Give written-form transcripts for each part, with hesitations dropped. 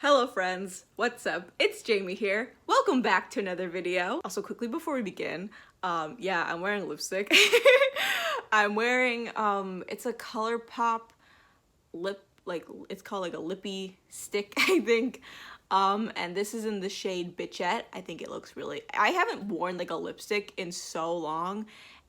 Hello friends, what's up? It's Jaime here. Welcome back to another video. Also quickly before we begin, yeah, I'm wearing lipstick. I'm wearing, it's a ColourPop lip, it's called like a lippy stick, I think. And this is in the shade Bitchette. I think it looks I haven't worn like a lipstick in so long.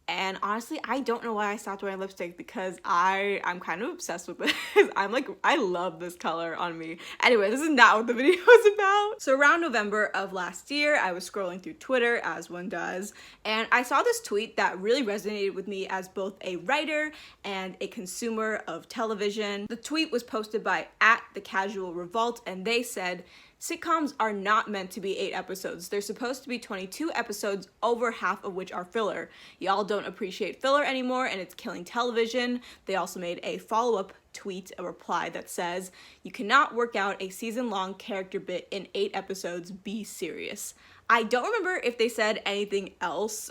And honestly, I don't know why I stopped wearing lipstick because I'm kind of obsessed with this. I love this color on me. Anyway, this is not what the video is about. So around November of last year, I was scrolling through Twitter, as one does, and I saw this tweet that really resonated with me as both a writer and a consumer of television. The tweet was posted by @TheCasualRevolt, and they said, "Sitcoms are not meant to be 8 episodes. They're supposed to be 22 episodes, over half of which are filler. Y'all don't appreciate filler anymore and it's killing television." They also made a follow-up tweet, a reply that says, "You cannot work out a season-long character bit in 8 episodes, be serious." I don't remember if they said anything else,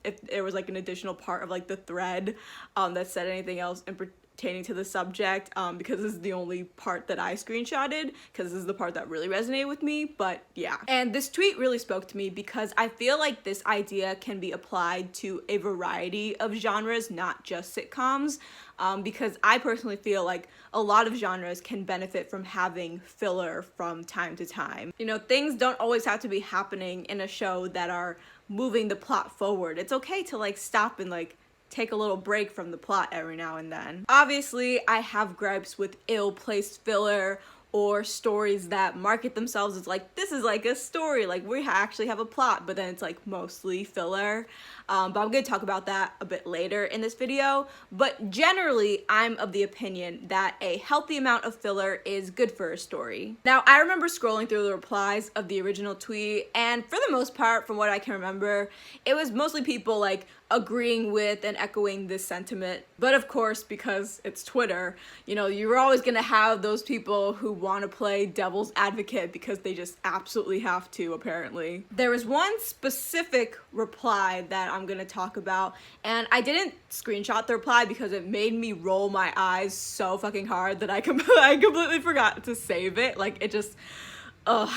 if there was like an additional part of like the thread that said anything else in pertaining to the subject, because this is the only part that I screenshotted, because this is the part that really resonated with me, but yeah. And this tweet really spoke to me because I feel like this idea can be applied to a variety of genres, not just sitcoms, because I personally feel like a lot of genres can benefit from having filler from time to time. You know, things don't always have to be happening in a show that are moving the plot forward. It's okay to like stop and like take a little break from the plot every now and then. Obviously, I have gripes with ill-placed filler or stories that market themselves as like, this is like a story, like we actually have a plot, but then it's like mostly filler. But I'm gonna talk about that a bit later in this video. But generally, I'm of the opinion that a healthy amount of filler is good for a story. Now, I remember scrolling through the replies of the original tweet, and for the most part, from what I can remember, it was mostly people like agreeing with and echoing this sentiment. But of course, because it's Twitter, you know, you're always gonna have those people who want to play devil's advocate because they just absolutely have to, apparently. There was one specific reply that I'm gonna talk about, and I didn't screenshot the reply because it made me roll my eyes so fucking hard that I completely forgot to save it. Like, it just, ugh.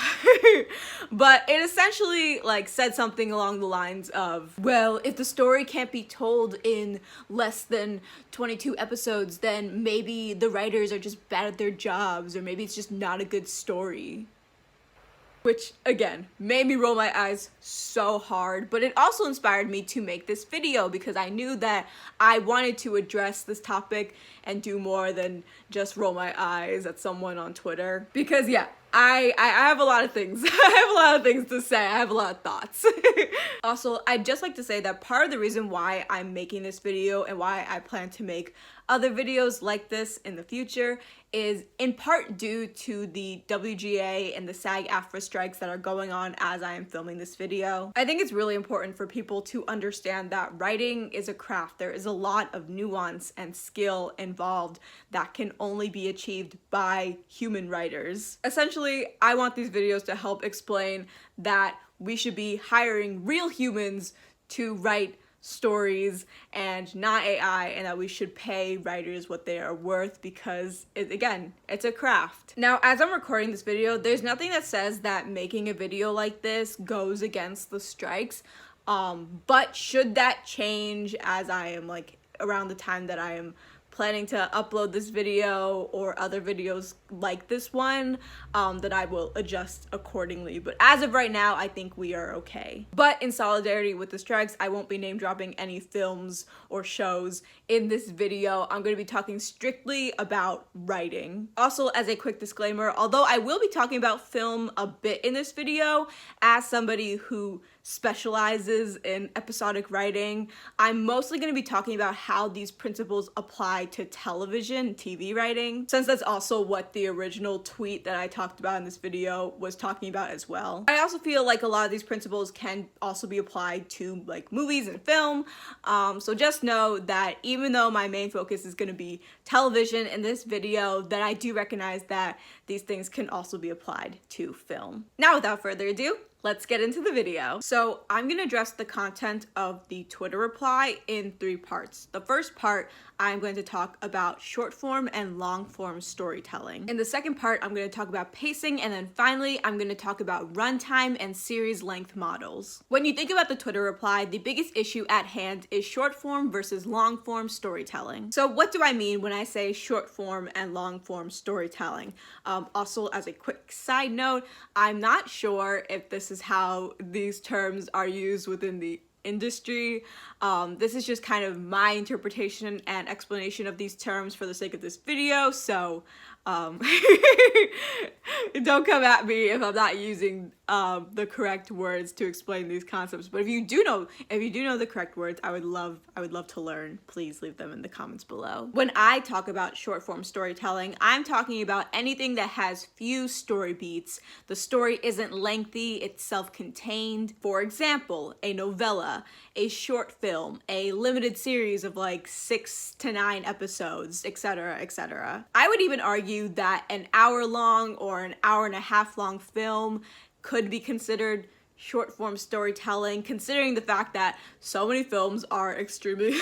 But it essentially like said something along the lines of, well, if the story can't be told in less than 22 episodes, then maybe the writers are just bad at their jobs, or maybe it's just not a good story. Which, again, made me roll my eyes so hard, but it also inspired me to make this video because I knew that I wanted to address this topic and do more than just roll my eyes at someone on Twitter. Because yeah, I have a lot of things. I have a lot of things to say. I have a lot of thoughts. Also, I'd just like to say that part of the reason why I'm making this video and why I plan to make other videos like this in the future is in part due to the WGA and the SAG-AFTRA strikes that are going on as I am filming this video. I think it's really important for people to understand that writing is a craft. There is a lot of nuance and skill involved that can only be achieved by human writers. Essentially, I want these videos to help explain that we should be hiring real humans to write stories and not AI, and that we should pay writers what they are worth because it's a craft. Now, as I'm recording this video, there's nothing that says that making a video like this goes against the strikes, but should that change as I am like around the time that I am planning to upload this video or other videos like this one, that I will adjust accordingly. But as of right now, I think we are okay. But in solidarity with the strikes, I won't be name dropping any films or shows in this video. I'm going to be talking strictly about writing. Also, as a quick disclaimer, although I will be talking about film a bit in this video, as somebody who specializes in episodic writing, I'm mostly going to be talking about how these principles apply to television, TV writing, since that's also what the original tweet that I talked about in this video was talking about as well. I also feel like a lot of these principles can also be applied to like movies and film, so just know that even though my main focus is going to be television in this video, that I do recognize that these things can also be applied to film. Now, without further ado, let's get into the video. So I'm gonna address the content of the Twitter reply in 3 parts. The first part, I'm going to talk about short form and long form storytelling. In the second part, I'm going to talk about pacing, and then finally, I'm going to talk about runtime and series length models. When you think about the Twitter reply, the biggest issue at hand is short form versus long form storytelling. So what do I mean when I say short form and long form storytelling? Also, as a quick side note, I'm not sure if this is how these terms are used within the industry. This is just kind of my interpretation and explanation of these terms for the sake of this video, so don't come at me if I'm not using the correct words to explain these concepts. But if you do know the correct words, I would love to learn. Please leave them in the comments below. When I talk about short form storytelling, I'm talking about anything that has few story beats. The story isn't lengthy, it's self-contained. For example, a novella, a short film, a limited series of like 6 to 9 episodes, etc., etc. I would even argue that an hour-long or an hour-and-a-half-long film could be considered short-form storytelling, considering the fact that so many films are extremely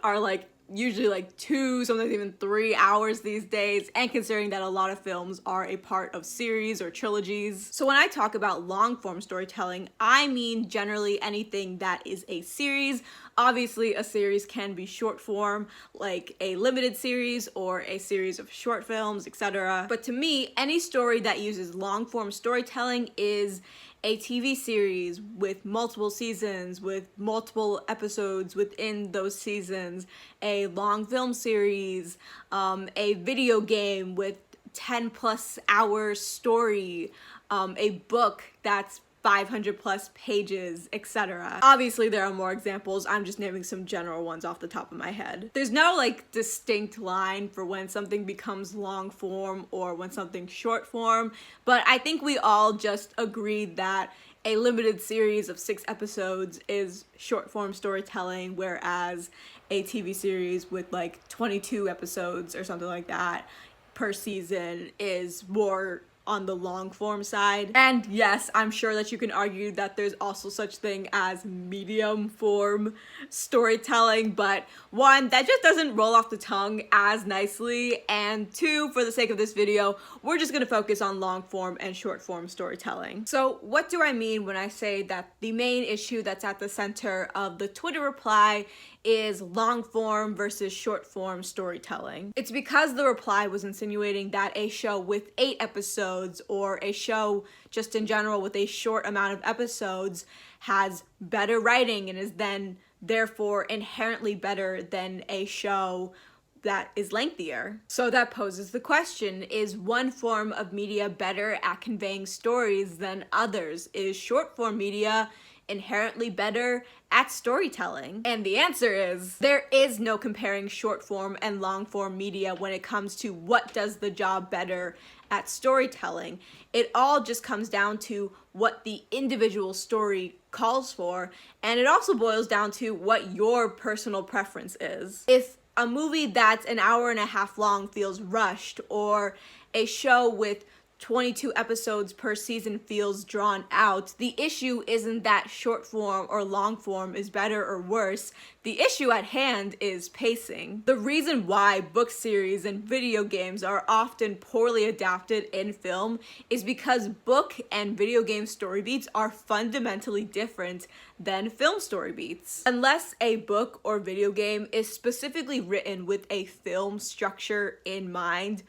are like usually like 2, sometimes even 3 hours these days, and considering that a lot of films are a part of series or trilogies. So when I talk about long-form storytelling, I mean generally anything that is a series. Obviously, a series can be short form, like a limited series or a series of short films, etc. But to me, any story that uses long-form storytelling is a TV series with multiple seasons, with multiple episodes within those seasons, a long film series, a video game with 10+ hour story, a book that's 500+ pages, etc. Obviously, there are more examples. I'm just naming some general ones off the top of my head. There's no like distinct line for when something becomes long form or when something's short form, but I think we all just agreed that a limited series of 6 episodes is short form storytelling, whereas a TV series with like 22 episodes or something like that per season is more on the long form side. And yes, I'm sure that you can argue that there's also such thing as medium form storytelling, but 1, that just doesn't roll off the tongue as nicely, and 2, for the sake of this video, we're just gonna focus on long form and short form storytelling. So what do I mean when I say that the main issue that's at the center of the Twitter reply is long form versus short form storytelling? It's because the reply was insinuating that a show with 8 episodes or a show just in general with a short amount of episodes has better writing and is then therefore inherently better than a show that is lengthier. So that poses the question, is one form of media better at conveying stories than others? Is short form media inherently better at storytelling? And the answer is, there is no comparing short form and long form media when it comes to what does the job better at storytelling. It all just comes down to what the individual story calls for, and it also boils down to what your personal preference is. If a movie that's an hour-and-a-half long feels rushed, or a show with 22 episodes per season feels drawn out, the issue isn't that short form or long form is better or worse. The issue at hand is pacing. The reason why book series and video games are often poorly adapted in film is because book and video game story beats are fundamentally different than film story beats. Unless a book or video game is specifically written with a film structure in mind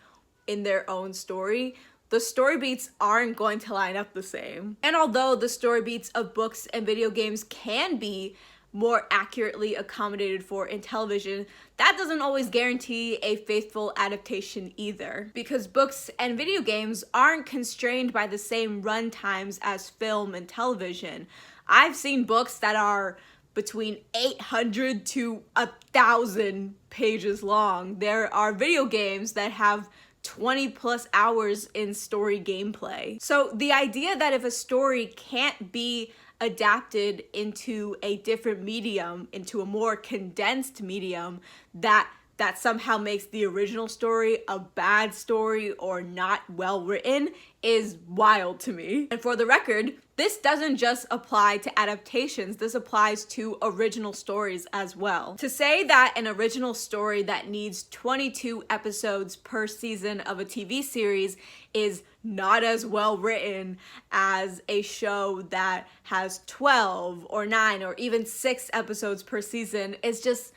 in their own story, the story beats aren't going to line up the same. And although the story beats of books and video games can be more accurately accommodated for in television, that doesn't always guarantee a faithful adaptation either, because books and video games aren't constrained by the same run times as film and television. I've seen books that are between 800 to 1,000 pages long. There are video games that have 20+ hours in story gameplay. So the idea that if a story can't be adapted into a different medium, into a more condensed medium, that that somehow makes the original story a bad story or not well written is wild to me. And for the record, this doesn't just apply to adaptations, this applies to original stories as well. To say that an original story that needs 22 episodes per season of a TV series is not as well written as a show that has 12 or 9 or even 6 episodes per season is just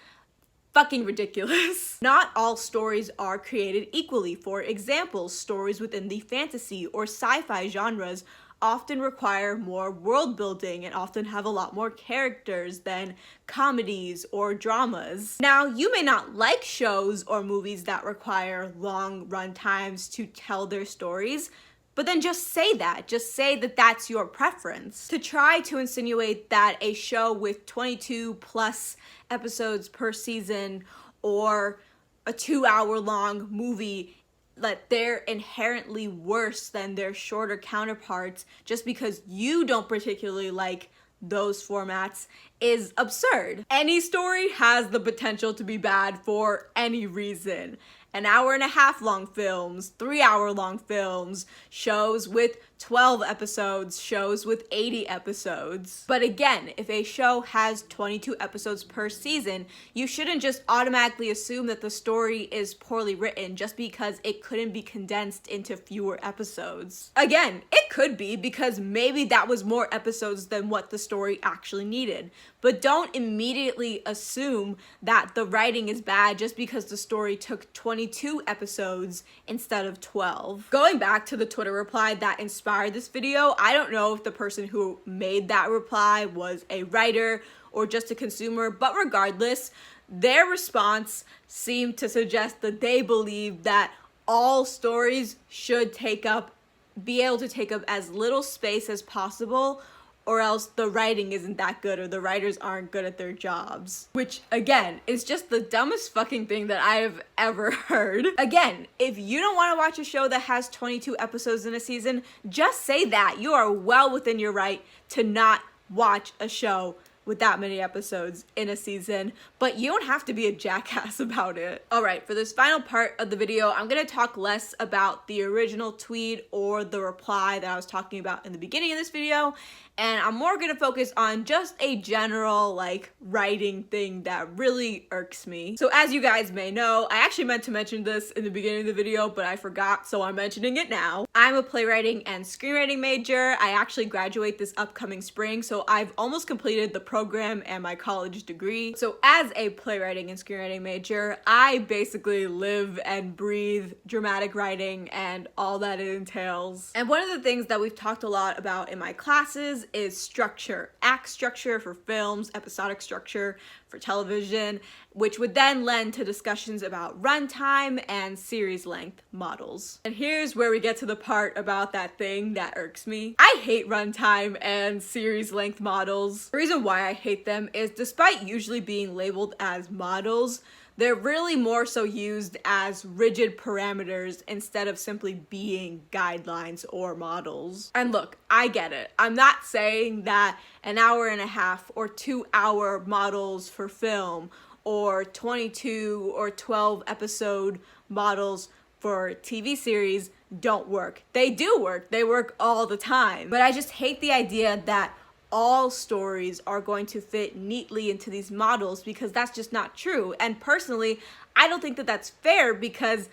fucking ridiculous. Not all stories are created equally. For example, stories within the fantasy or sci-fi genres often require more world building and often have a lot more characters than comedies or dramas. Now, you may not like shows or movies that require long run times to tell their stories, but then just say that. Just say that that's your preference. To try to insinuate that a show with 22 plus episodes per season or a 2-hour long movie, that they're inherently worse than their shorter counterparts just because you don't particularly like those formats is absurd. Any story has the potential to be bad for any reason. An hour and a half long films, 3-hour long films, shows with 12 episodes, shows with 80 episodes. But again, if a show has 22 episodes per season, you shouldn't just automatically assume that the story is poorly written just because it couldn't be condensed into fewer episodes. Again, it could be because maybe that was more episodes than what the story actually needed. But don't immediately assume that the writing is bad just because the story took 22 episodes instead of 12. Going back to the Twitter reply that inspired this video, I don't know if the person who made that reply was a writer or just a consumer, but regardless, their response seemed to suggest that they believe that all stories should be able to take up as little space as possible, or else the writing isn't that good or the writers aren't good at their jobs. Which, again, is just the dumbest fucking thing that I have ever heard. Again, if you don't want to watch a show that has 22 episodes in a season, just say that. You are well within your right to not watch a show with that many episodes in a season, but you don't have to be a jackass about it. Alright, for this final part of the video, I'm gonna talk less about the original tweet or the reply that I was talking about in the beginning of this video, and I'm more gonna focus on just a general, writing thing that really irks me. So as you guys may know, I actually meant to mention this in the beginning of the video, but I forgot, so I'm mentioning it now. I'm a playwriting and screenwriting major. I actually graduate this upcoming spring, so I've almost completed the program and my college degree. So as a playwriting and screenwriting major, I basically live and breathe dramatic writing and all that it entails. And one of the things that we've talked a lot about in my classes is structure. Act structure for films, episodic structure for television, which would then lend to discussions about runtime and series length models. And here's where we get to the part about that thing that irks me. I hate runtime and series length models. The reason why I hate them is despite usually being labeled as models, they're really more so used as rigid parameters instead of simply being guidelines or models. And look, I get it. I'm not saying that an hour and a half or 2-hour models for film or 22 or 12 episode models for TV series don't work. They do work. They work all the time. But I just hate the idea that all stories are going to fit neatly into these models because that's just not true. And personally, I don't think that that's fair because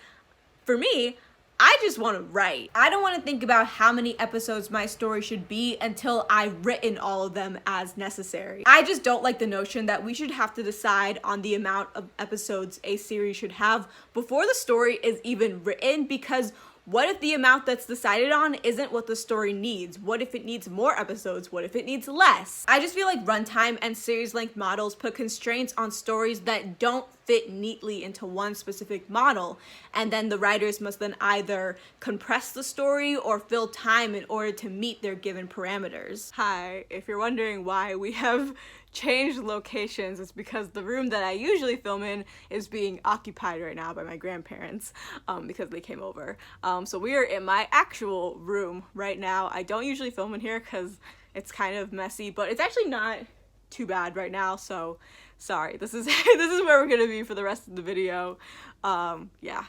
for me, I just want to write. I don't want to think about how many episodes my story should be until I've written all of them as necessary. I just don't like the notion that we should have to decide on the amount of episodes a series should have before the story is even written, because what if the amount that's decided on isn't what the story needs? What if it needs more episodes? What if it needs less? I just feel like runtime and series length models put constraints on stories that don't fit neatly into one specific model, and then the writers must then either compress the story or fill time in order to meet their given parameters. Hi, if you're wondering why we have changed locations, it's because the room that I usually film in is being occupied right now by my grandparents because they came over. So we are in my actual room right now. I don't usually film in here because it's kind of messy, but it's actually not too bad right now, so Sorry, this is this is where we're gonna be for the rest of the video. Yeah.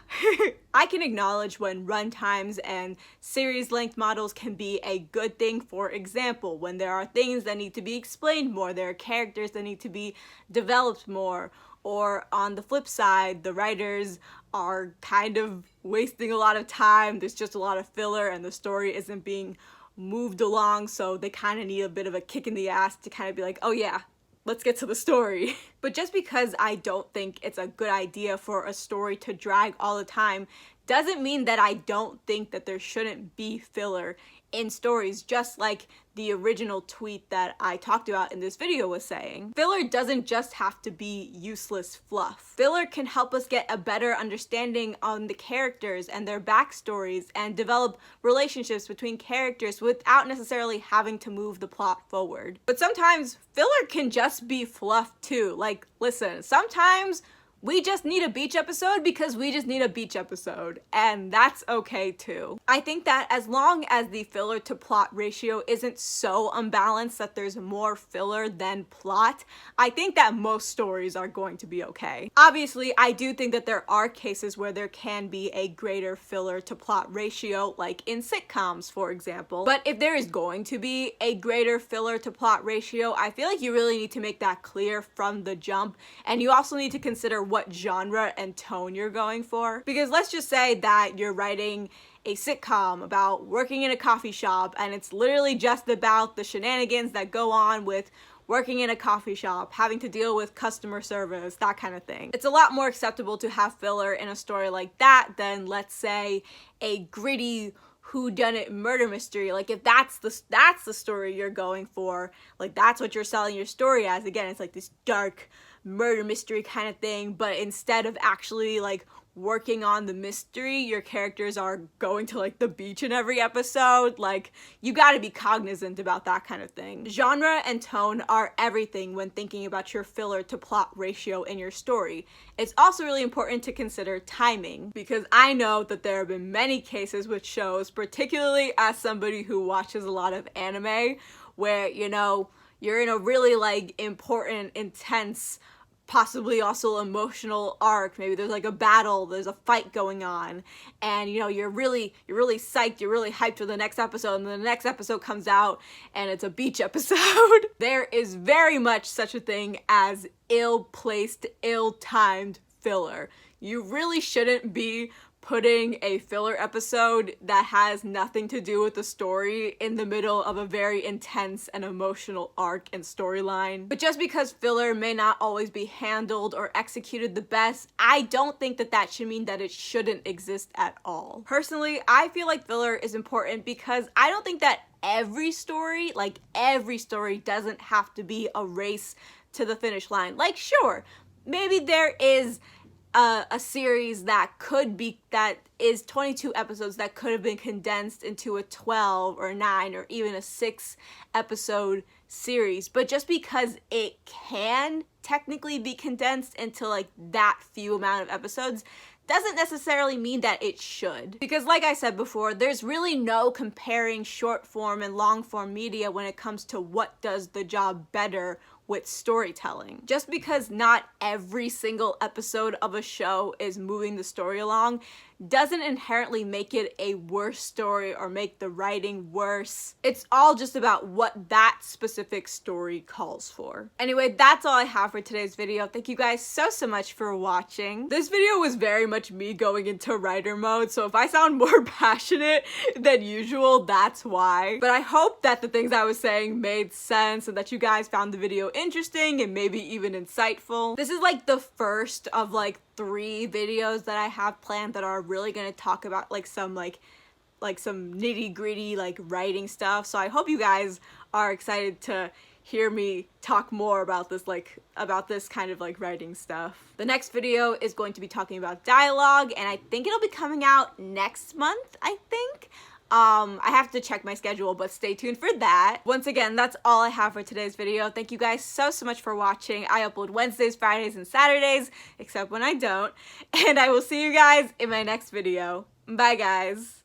I can acknowledge when runtimes and series length models can be a good thing. For example, when there are things that need to be explained more, there are characters that need to be developed more, or on the flip side, the writers are kind of wasting a lot of time, there's just a lot of filler and the story isn't being moved along, so they kind of need a bit of a kick in the ass to kind of be like, oh yeah, let's get to the story. But just because I don't think it's a good idea for a story to drag all the time doesn't mean that I don't think that there shouldn't be filler in stories, just like the original tweet that I talked about in this video was saying. Filler doesn't just have to be useless fluff. Filler can help us get a better understanding on the characters and their backstories and develop relationships between characters without necessarily having to move the plot forward. But sometimes filler can just be fluff too. Like, listen, sometimes we just need a beach episode because we just need a beach episode, and that's okay too. I think that as long as the filler to plot ratio isn't so unbalanced that there's more filler than plot, I think that most stories are going to be okay. Obviously, I do think that there are cases where there can be a greater filler to plot ratio, like in sitcoms, for example. But if there is going to be a greater filler to plot ratio, I feel like you really need to make that clear from the jump, and you also need to consider what genre and tone you're going for. Because let's just say that you're writing a sitcom about working in a coffee shop and it's literally just about the shenanigans that go on with working in a coffee shop, having to deal with customer service, that kind of thing. It's a lot more acceptable to have filler in a story like that than, let's say, a gritty whodunit murder mystery. Like, if that's the story you're going for, like that's what you're selling your story as, again, it's like this dark murder mystery kind of thing, but instead of actually like working on the mystery, your characters are going to like the beach in every episode. Like, you got to be cognizant about that kind of thing. Genre and tone are everything when thinking about your filler to plot ratio in your story. It's also really important to consider timing, because I know that there have been many cases with shows, particularly as somebody who watches a lot of anime, where, you know, you're in a really like important, intense, possibly also emotional arc. Maybe there's like a battle, there's a fight going on, and you know, you're really psyched, you're really hyped for the next episode, and then the next episode comes out and it's a beach episode. There is very much such a thing as ill-placed, ill-timed filler. You really shouldn't be putting a filler episode that has nothing to do with the story in the middle of a very intense and emotional arc and storyline. But just because filler may not always be handled or executed the best, I don't think that that should mean that it shouldn't exist at all. Personally, I feel like filler is important because I don't think that every story doesn't have to be a race to the finish line. Like, sure, maybe there is a series that is 22 episodes that could have been condensed into a 12 or 9 or even a 6 episode series, but just because it can technically be condensed into like that few amount of episodes doesn't necessarily mean that it should. Because like I said before, there's really no comparing short form and long form media when it comes to what does the job better with storytelling. Just because not every single episode of a show is moving the story along doesn't inherently make it a worse story or make the writing worse. It's all just about what that specific story calls for. Anyway, that's all I have for today's video. Thank you guys so much for watching. This video was very much me going into writer mode, so if I sound more passionate than usual, that's why. But I hope that the things I was saying made sense and that you guys found the video interesting and maybe even insightful. This is like the first of like 3 videos that I have planned that are really gonna talk about like some nitty-gritty like writing stuff. So I hope you guys are excited to hear me talk more about this kind of like writing stuff. The next video is going to be talking about dialogue, and I think it'll be coming out next month, I think. I have to check my schedule, but stay tuned for that. Once again, that's all I have for today's video. Thank you guys so much for watching. I upload Wednesdays, Fridays, and Saturdays, except when I don't. And I will see you guys in my next video. Bye, guys.